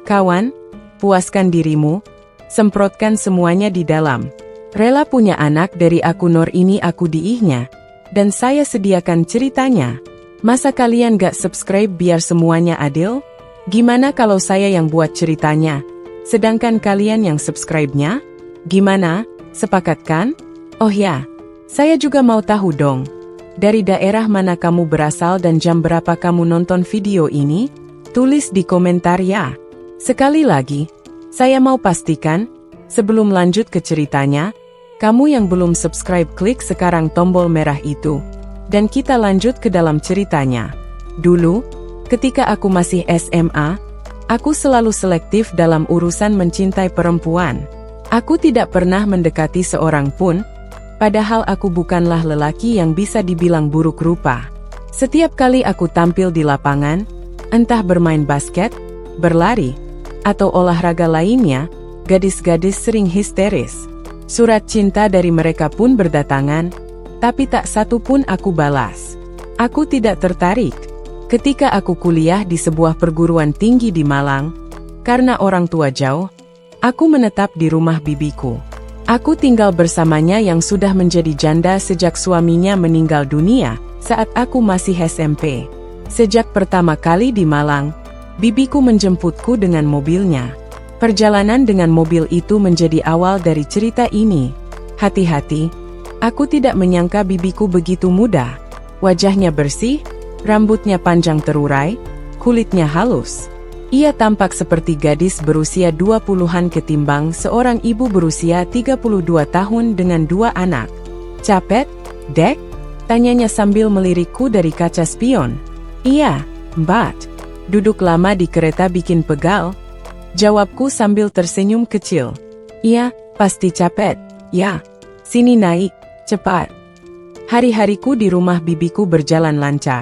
Kawan, puaskan dirimu, semprotkan semuanya di dalam. Rela punya anak dari aku Nur ini aku diihnya, dan saya sediakan ceritanya. Masa kalian gak subscribe biar semuanya adil? Gimana kalau saya yang buat ceritanya, sedangkan kalian yang subscribe-nya? Gimana, sepakat kan? Oh ya, saya juga mau tahu dong, dari daerah mana kamu berasal dan jam berapa kamu nonton video ini? Tulis di komentar ya. Sekali lagi, saya mau pastikan, sebelum lanjut ke ceritanya, kamu yang belum subscribe klik sekarang tombol merah itu. Dan kita lanjut ke dalam ceritanya. Dulu, ketika aku masih SMA, aku selalu selektif dalam urusan mencintai perempuan. Aku tidak pernah mendekati seorang pun, padahal aku bukanlah lelaki yang bisa dibilang buruk rupa. Setiap kali aku tampil di lapangan, entah bermain basket, berlari, atau olahraga lainnya, gadis-gadis sering histeris. Surat cinta dari mereka pun berdatangan, tapi tak satu pun aku balas. Aku tidak tertarik. Ketika aku kuliah di sebuah perguruan tinggi di Malang, karena orang tua jauh, aku menetap di rumah bibiku. Aku tinggal bersamanya yang sudah menjadi janda sejak suaminya meninggal dunia saat aku masih SMP. Sejak pertama kali di Malang, bibiku menjemputku dengan mobilnya. Perjalanan dengan mobil itu menjadi awal dari cerita ini. Hati-hati, aku tidak menyangka bibiku begitu muda. Wajahnya bersih, rambutnya panjang terurai, kulitnya halus. Ia tampak seperti gadis berusia 20-an ketimbang seorang ibu berusia 32 tahun dengan 2 anak. Capek, Dek? Tanyanya sambil melirikku dari kaca spion. Iya, Mbak. Duduk lama di kereta bikin pegal. Jawabku sambil tersenyum kecil. Iya, pasti capek. Ya, sini naik, cepat. Hari-hariku di rumah bibiku berjalan lancar.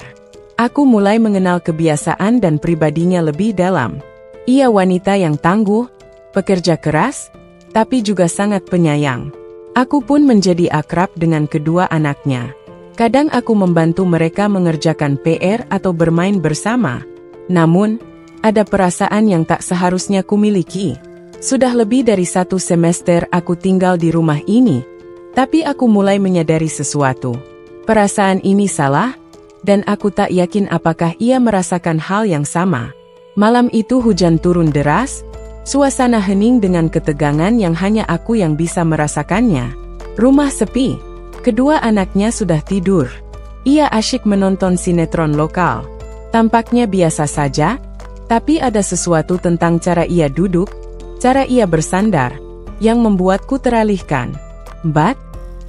Aku mulai mengenal kebiasaan dan pribadinya lebih dalam. Ia wanita yang tangguh, pekerja keras, tapi juga sangat penyayang. Aku pun menjadi akrab dengan kedua anaknya. Kadang aku membantu mereka mengerjakan PR atau bermain bersama. Namun, ada perasaan yang tak seharusnya kumiliki. Sudah lebih dari 1 semester aku tinggal di rumah ini, tapi aku mulai menyadari sesuatu. Perasaan ini salah, dan aku tak yakin apakah ia merasakan hal yang sama. Malam itu hujan turun deras, suasana hening dengan ketegangan yang hanya aku yang bisa merasakannya. Rumah sepi, kedua anaknya sudah tidur. Ia asyik menonton sinetron lokal. Tampaknya biasa saja, tapi ada sesuatu tentang cara ia duduk, cara ia bersandar, yang membuatku teralihkan. Mbak?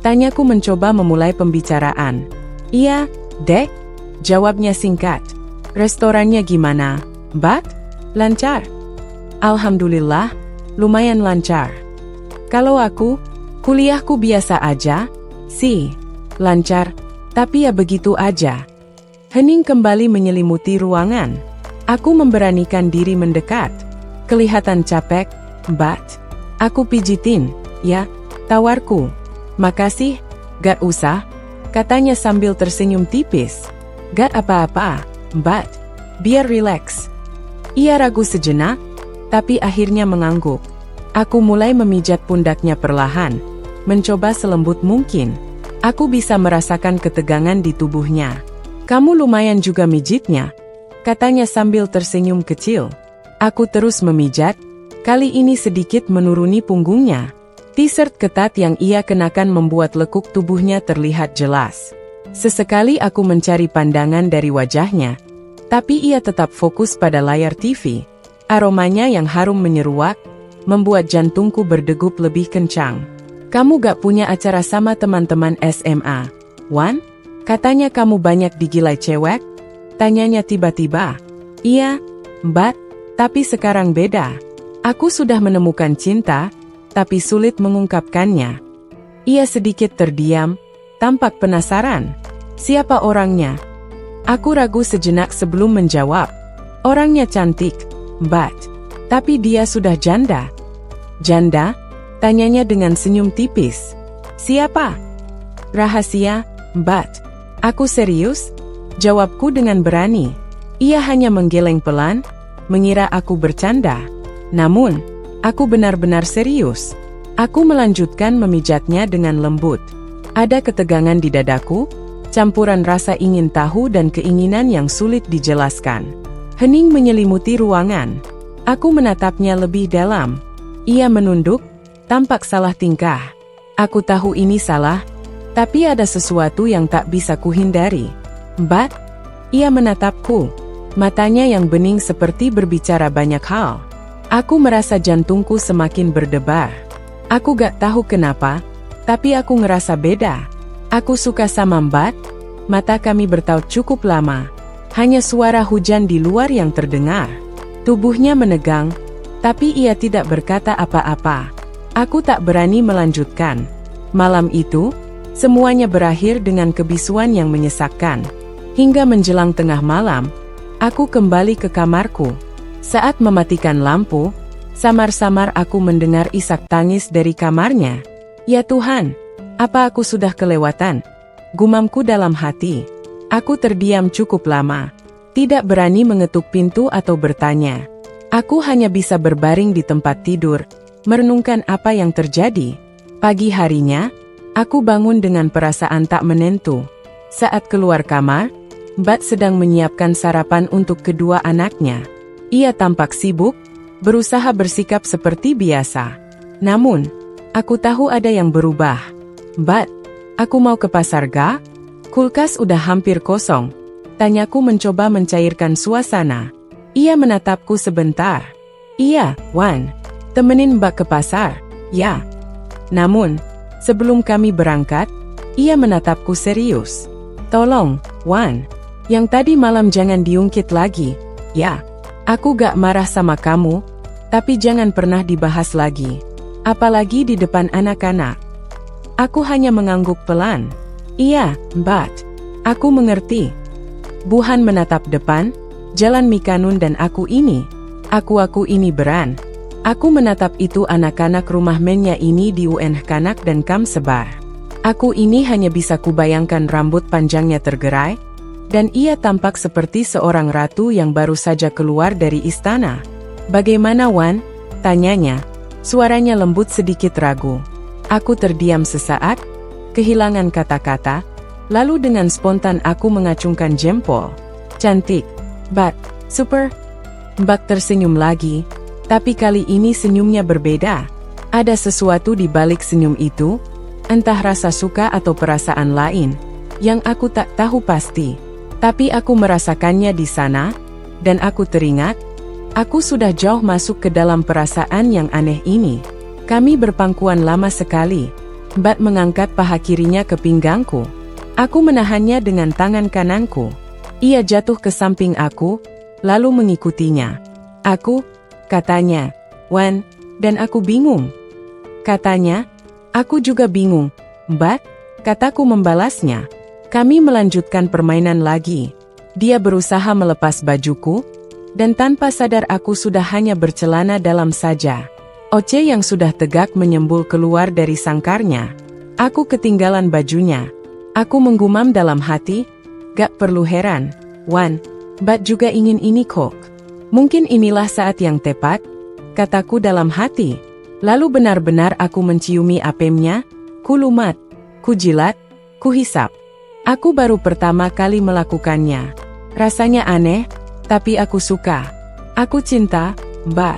Tanyaku mencoba memulai pembicaraan. Iya, Dek? Jawabnya singkat. Restorannya gimana, Mbak? Lancar? Alhamdulillah, lumayan lancar. Kalau aku, kuliahku biasa aja, sih. Lancar, tapi ya begitu aja. Hening kembali menyelimuti ruangan. Aku memberanikan diri mendekat. Kelihatan capek, Mbak. Aku pijitin, ya, tawarku. Makasih, gak usah, katanya sambil tersenyum tipis. Gak apa-apa, Mbak. Biar rileks. Ia ragu sejenak, tapi akhirnya mengangguk. Aku mulai memijat pundaknya perlahan, mencoba selembut mungkin. Aku bisa merasakan ketegangan di tubuhnya. Kamu lumayan juga mijitnya, katanya sambil tersenyum kecil. Aku terus memijat, kali ini sedikit menuruni punggungnya. T-shirt ketat yang ia kenakan membuat lekuk tubuhnya terlihat jelas. Sesekali aku mencari pandangan dari wajahnya, tapi ia tetap fokus pada layar TV. Aromanya yang harum menyeruak, membuat jantungku berdegup lebih kencang. Kamu gak punya acara sama teman-teman SMA, Wan? Katanya kamu banyak digilai cewek? Tanyanya tiba-tiba. Iya, Mbak, tapi sekarang beda. Aku sudah menemukan cinta, tapi sulit mengungkapkannya. Ia sedikit terdiam, tampak penasaran. Siapa orangnya? Aku ragu sejenak sebelum menjawab. Orangnya cantik, Mbak, tapi dia sudah janda. Janda? Tanyanya dengan senyum tipis. Siapa? Rahasia, Mbak. Aku serius? Jawabku dengan berani. Ia hanya menggeleng pelan, mengira aku bercanda. Namun, aku benar-benar serius. Aku melanjutkan memijatnya dengan lembut. Ada ketegangan di dadaku, campuran rasa ingin tahu dan keinginan yang sulit dijelaskan. Hening menyelimuti ruangan. Aku menatapnya lebih dalam. Ia menunduk, tampak salah tingkah. Aku tahu ini salah, tapi ada sesuatu yang tak bisa kuhindari. Mbak, ia menatapku. Matanya yang bening seperti berbicara banyak hal. Aku merasa jantungku semakin berdebar. Aku gak tahu kenapa, tapi aku ngerasa beda. Aku suka sama Mbak. Mata kami bertaut cukup lama. Hanya suara hujan di luar yang terdengar. Tubuhnya menegang, tapi ia tidak berkata apa-apa. Aku tak berani melanjutkan. Malam itu, semuanya berakhir dengan kebisuan yang menyesakkan. Hingga menjelang tengah malam, aku kembali ke kamarku. Saat mematikan lampu, samar-samar aku mendengar isak tangis dari kamarnya. Ya Tuhan, apa aku sudah kelewatan? Gumamku dalam hati. Aku terdiam cukup lama. Tidak berani mengetuk pintu atau bertanya. Aku hanya bisa berbaring di tempat tidur, merenungkan apa yang terjadi. Pagi harinya, aku bangun dengan perasaan tak menentu. Saat keluar kamar, Mbak sedang menyiapkan sarapan untuk kedua anaknya. Ia tampak sibuk, berusaha bersikap seperti biasa. Namun, aku tahu ada yang berubah. Mbak, aku mau ke pasar ga? Kulkas udah hampir kosong. Tanyaku mencoba mencairkan suasana. Ia menatapku sebentar. Iya, Wan. Temenin Mbak ke pasar. Ya. Namun, sebelum kami berangkat, ia menatapku serius. Tolong, Wan. Yang tadi malam jangan diungkit lagi. Ya. Aku gak marah sama kamu, tapi jangan pernah dibahas lagi. Apalagi di depan anak-anak. Aku hanya mengangguk pelan. Iya, Mbak. Aku mengerti. Buhan menatap depan, jalan Mikanun dan aku ini. Aku ini beran. Aku menatap itu anak-anak rumah mennya ini di UN Kanak dan Kam Sebar. Aku ini hanya bisa kubayangkan rambut panjangnya tergerai, dan ia tampak seperti seorang ratu yang baru saja keluar dari istana. Bagaimana Wan? Tanyanya. Suaranya lembut sedikit ragu. Aku terdiam sesaat, kehilangan kata-kata, lalu dengan spontan aku mengacungkan jempol. Cantik. But, super. Mbak tersenyum lagi, tapi kali ini senyumnya berbeda. Ada sesuatu di balik senyum itu, entah rasa suka atau perasaan lain, yang aku tak tahu pasti. Tapi aku merasakannya di sana, dan aku teringat, aku sudah jauh masuk ke dalam perasaan yang aneh ini. Kami berpangkuan lama sekali. Mbak mengangkat paha kirinya ke pinggangku. Aku menahannya dengan tangan kananku. Ia jatuh ke samping aku, lalu mengikutinya. Aku, katanya, Wan, dan aku bingung. Katanya, aku juga bingung, Mbak, kataku membalasnya. Kami melanjutkan permainan lagi. Dia berusaha melepas bajuku, dan tanpa sadar aku sudah hanya bercelana dalam saja. Oce yang sudah tegak menyembul keluar dari sangkarnya. Aku ketinggalan bajunya. Aku menggumam dalam hati, gak perlu heran, Wan, Mbak juga ingin ini kok. Mungkin inilah saat yang tepat, kataku dalam hati. Lalu benar-benar aku menciumi apemnya, kulumat, kujilat, kuhisap. Aku baru pertama kali melakukannya. Rasanya aneh, tapi aku suka. Aku cinta, Mbak.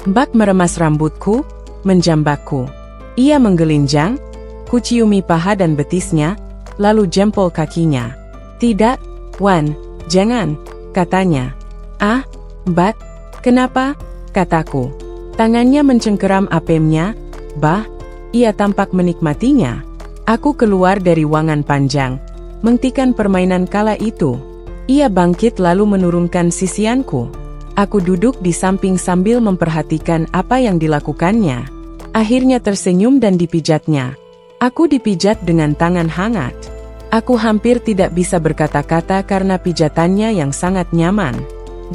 Mbak meremas rambutku, menjambakku. Ia menggelinjang, kuciumi paha dan betisnya, lalu jempol kakinya. Tidak, Wan, jangan, katanya. Ah, Mbak, kenapa? Kataku. Tangannya mencengkeram apemnya, bah, ia tampak menikmatinya. Aku keluar dari ruangan panjang, menghentikan permainan kala itu. Ia bangkit lalu menurunkan sisianku. Aku duduk di samping sambil memperhatikan apa yang dilakukannya. Akhirnya tersenyum dan dipijatnya. Aku dipijat dengan tangan hangat. Aku hampir tidak bisa berkata-kata karena pijatannya yang sangat nyaman.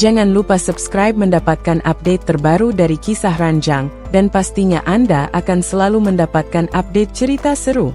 Jangan lupa subscribe mendapatkan update terbaru dari Kisah Ranjang, dan pastinya Anda akan selalu mendapatkan update cerita seru.